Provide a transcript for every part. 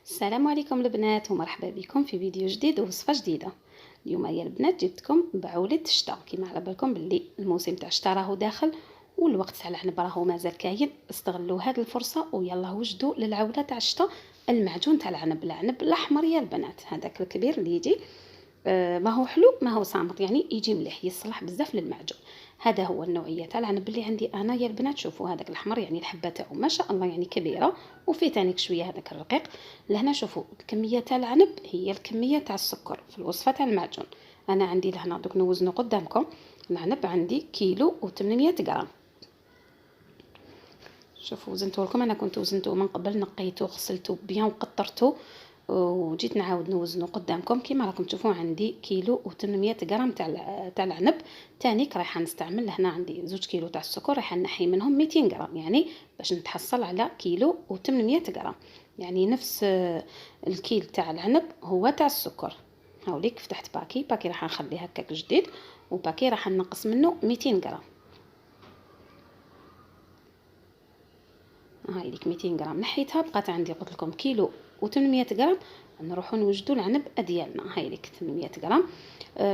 السلام عليكم البنات ومرحبا بكم في فيديو جديد ووصفه جديده. اليوم يا البنات جبتكم بعولة الشتاء. كيما على بالكم باللي الموسم تاع الشتاء راهو داخل والوقت تاع العنب راهو مازال كاين. استغلوا هذه الفرصه ويلا وجدوا للعوله تاع الشتاء المعجون تاع العنب الاحمر يا البنات، هذاك الكبير اللي يجي ما هو حلو ما هو صامت، يعني يجي مليح يصلح بزاف للمعجون. هذا هو النوعيه تاع العنب اللي عندي انا يا البنات. شوفوا هذاك الاحمر يعني الحبه تاعو ما شاء الله يعني كبيره، وفيه تانيك شويه هذاك الرقيق. لهنا شوفوا الكميه تاع العنب هي الكميه تاع السكر في الوصفه تاع المعجون. انا عندي لهنا دوك نوزنو قدامكم. العنب عندي كيلو و800 غرام. شوفوا وزنته لكم، انا كنت وزنته من قبل، نقيته غسلته بيان وقطرته وجيت نعاود نوزنه قدامكم. كيما راكم تشوفوا عندي كيلو و800 غرام تاع العنب. تانيك رايحه نستعمل هنا عندي 2 كيلو تاع السكر، رايحه نحي منهم 200 غرام يعني باش نتحصل على كيلو و800 غرام، يعني نفس الكيل تاع العنب هو تاع السكر. هاوليك فتحت باكي راح نخليه هكاك جديد، وباكي راح نقص منه 200 غرام. هاي ليك 200 غرام نحيتها، بقات عندي قلت لكم كيلو و800 غرام. نروحوا نوجدوا العنب ديالنا. هاي ليك 800 غرام.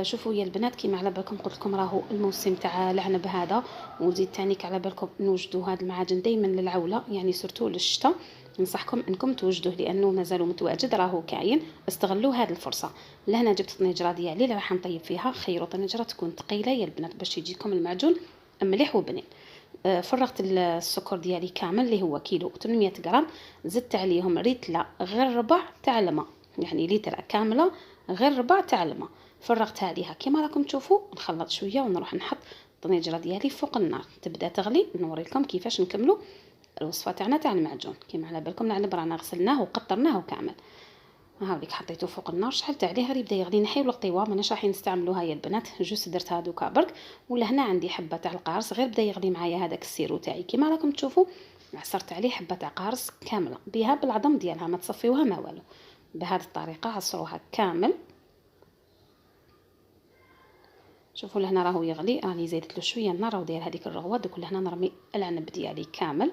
شوفوا يا البنات كيما على بالكم قلت لكم راهو الموسم تاع العنب هذا، وزيد تانيك على بالكم نوجدوا هذا المعجن دائما للعوله، يعني سورتو للشتاء ننصحكم انكم توجدوه لانه مازالوا متواجد راهو كاين. استغلوا هذه الفرصه. لهنا جبت الطنجره ديالي اللي راح نطيب فيها. خيروا طنجره تكون ثقيله يا البنات باش يجيكم المعجون مليح وبنين. فرغت السكر ديالي كامل اللي هو كيلو 800 غرام. زدت عليهم ريتله غير ربع تاع الماء، يعني لتر كامله غير ربع تاع الماء. فرغتها عليها كيما راكم تشوفوا. نخلط شويه ونروح نحط الطنجره ديالي فوق النار تبدا تغلي. نوري لكم كيفاش نكملوا الوصفه تاعنا تاع المعجون. كيما على بالكم العنب رانا غسلناه وقطرناه كامل. هاوليك حطيته فوق النار، شحلت عليه غير يبدا يغلي. نحيو القطيوه ماناش رايحين نستعملوها يا البنات، جوست درتها دوكا برك. ولا هنا عندي حبه تاع القارص غير بدا يغلي معايا هذاك السيرو تاعي كيما راكم تشوفوا. عصرت عليه حبه تاع قارص كامله بها بالعظم ديالها، ما تصفيوها ما والو. بهذه الطريقه عصروها كامل. شوفوا لهنا راهو يغلي، راني زيدت له شويه النار وداير هذيك الرغوه. دوك لهنا نرمي العنب ديالي كامل،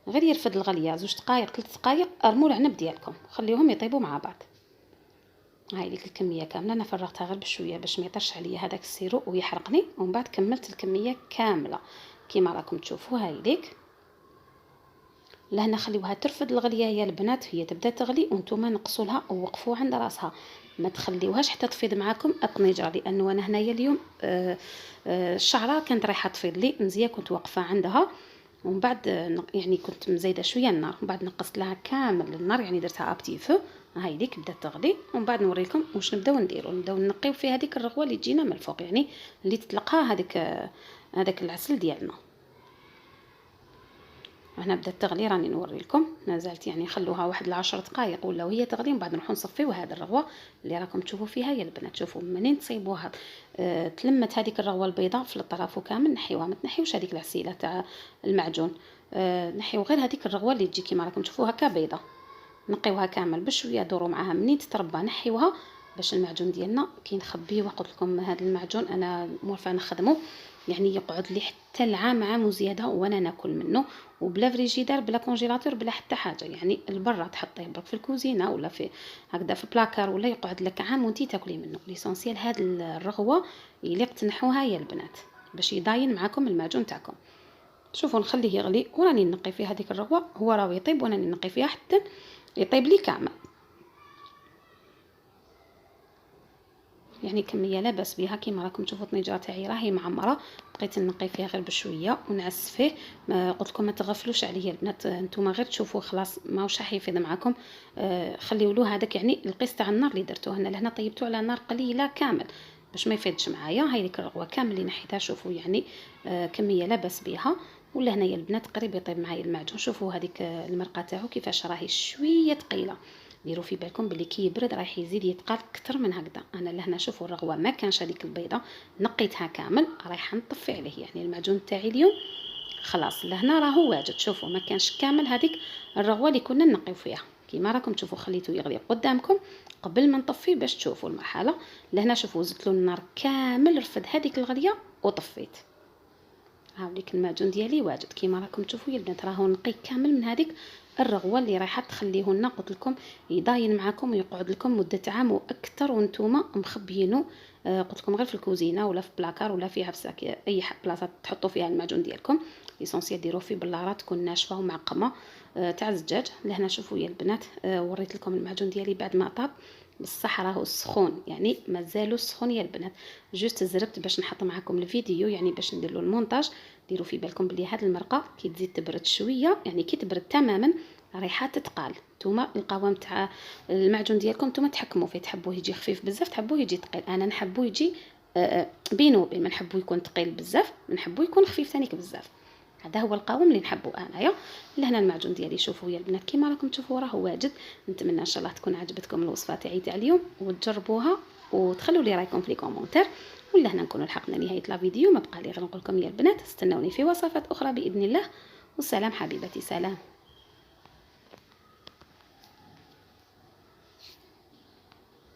غير يرفد الغليه 2 دقائق 3 دقائق. ارموا العنب ديالكم خليهم يطيبوا مع بعض. هاي ليك الكميه كامله. انا فرغتها غير بشويه باش ما يطرش عليا هذاك السيرو ويحرقني، ومن بعد كملت الكميه كامله كيما راكم تشوفوا. هاي ليك لهنا خليوها ترفد الغليه يا البنات، هي تبدا تغلي وانتم نقصوا لها ووقفوا عند راسها. ما تخليوهاش حتى تفيض معاكم الطنجره، لانه انا هنايا اليوم الشعره كانت رايحه تفيض لي مزيان، كنت واقفه عندها. ومن بعد يعني كنت مزيده شويه النار، ومن بعد نقصت لها كامل النار يعني درتها ابتي فو. هاي ليك بدات تغلي، ومن بعد نوريكم واش نبداو نديرو. نبداو نقيو في هذيك الرغوه اللي تجينا من الفوق، يعني اللي تطلقها هذاك العسل ديالنا. هنا بدات تغلي، راني نوري لكم مازالت يعني خلوها واحد 10 دقائق ولا وهي تغلي، من بعد نروحوا نصفيو هذه الرغوه اللي راكم تشوفوا فيها يا البنات. شوفوا منين تصيبوها تلمت هذيك الرغوه البيضاء في الطرف وكامل نحيوها، ما تنحيوش هذيك العسيله تاع المعجون. نحيو غير هذيك الرغوه اللي تجي كيما راكم تشوفوها هكا بيضاء. نقيوها كامل بشويه، دوروا معاها منين تتربى نحيوها باش المعجون ديالنا كي نخبيه. وقلت لكم هذا المعجون انا موالفه نخدمه، يعني يقعد لي حتى العام عام وزياده وانا ناكل منه، وبلا فريجيدار بلا كونجيلاتور بلا حتى حاجه. يعني البرا تحطيه برك في الكوزينه ولا في هكذا في بلاكار، ولا يقعد لك عام وانتي تاكلي منه. ليسونسيال هاد الرغوه يليق تنحوها يا البنات باش يضاين معاكم المعجون تاعكم. شوفوا نخليه يغلي وراني نقي فيه هذيك الرغوه، هو راهو يطيب وانا نقي فيها حتى يطيب لي كامل. يعني كميه لا باس بها. كيما راكم تشوفوا الطنجره تاعي راهي معمره، بقيت نقي فيها غير بشويه ونعس فيه. قلت لكم ما تغفلوش عليه البنات، نتوما غير تشوفوا خلاص ماهوش راح يفيض معكم. خليوا له هذاك يعني القيس تاع النار اللي درتوه هنا لهنا، طيبتوه على نار قليله كامل باش ما يفيضش معايا. هاي ديك الرغوه كامل اللي نحيتها شوفوا يعني كميه لا باس بها. ولا هنا يا البنات قريب يطيب معايا المعجون. شوفوا هذيك المرقه تاعو كيفاش راهي شويه ثقيله. ديروا في بالكم بلي كي يبرد راح يزيد يتقال اكثر من هكذا. انا لهنا شوفوا الرغوه ما كانش هذيك البيضه، نقيتها كامل رايحه نطفي عليه. يعني المعجون تاعي اليوم خلاص لهنا راهو واجد. شوفوا ما كانش كامل هذيك الرغوه اللي كنا نقيو فيها. كيما راكم تشوفوا خليته يغلي قدامكم قبل ما نطفي باش تشوفوا المرحله. لهنا شوفوا زدت له النار كامل، رفد هذيك الغليه وطفيت. هاوليك المعجون ديالي واجد كيما راكم تشوفوا يا البنات، راهو نقي كامل من هذيك الرغوه اللي رايحه تخليهن قلت لكم يضاين معاكم ويقعد لكم مده عام واكثر وانتم مخبيينه. قلت لكم غير في الكوزينه ولا في بلاكار ولا فيها في ساك، اي بلاصه تحطوا فيها المعجون ديالكم ليسونسيال ديروه في بلاره تكون ناشفه ومعقمه. تاع الزجاج. لهنا شوفوا يا البنات، وريت لكم المعجون ديالي بعد ما طاب، بصح راهو سخون، يعني مازالو سخون يا البنات. جوست زربت باش نحط معكم الفيديو، يعني باش ندير له المونتاج. ديروا في بالكم بلي هاد المرقه كي تزيد تبرد شويه، يعني كي تبرد تماما ريحه تتقال. نتوما القوام تاع المعجون ديالكم نتوما تحكموا فيه، تحبوه يجي خفيف بزاف تحبوه يجي ثقيل. انا نحبو يجي بينو بين، ما نحبو يكون ثقيل بزاف ما نحبو يكون خفيف ثاني بزاف. هذا هو القوام اللي نحبو انايا. لهنا المعجون ديالي شوفوا يا البنات كيما راكم تشوفوا راه واجد. نتمنى ان شاء الله تكون عجبتكم الوصفه تاعي تاع اليوم وتجربوها وتخلوا لي رايكم في لي كومونتير. ولهنا نكونوا لحقنا نهايه لا فيديو. ما بقى لي غير نقول لكم يا البنات استنوني في وصفات اخرى باذن الله. والسلام حبيبتي، سلام.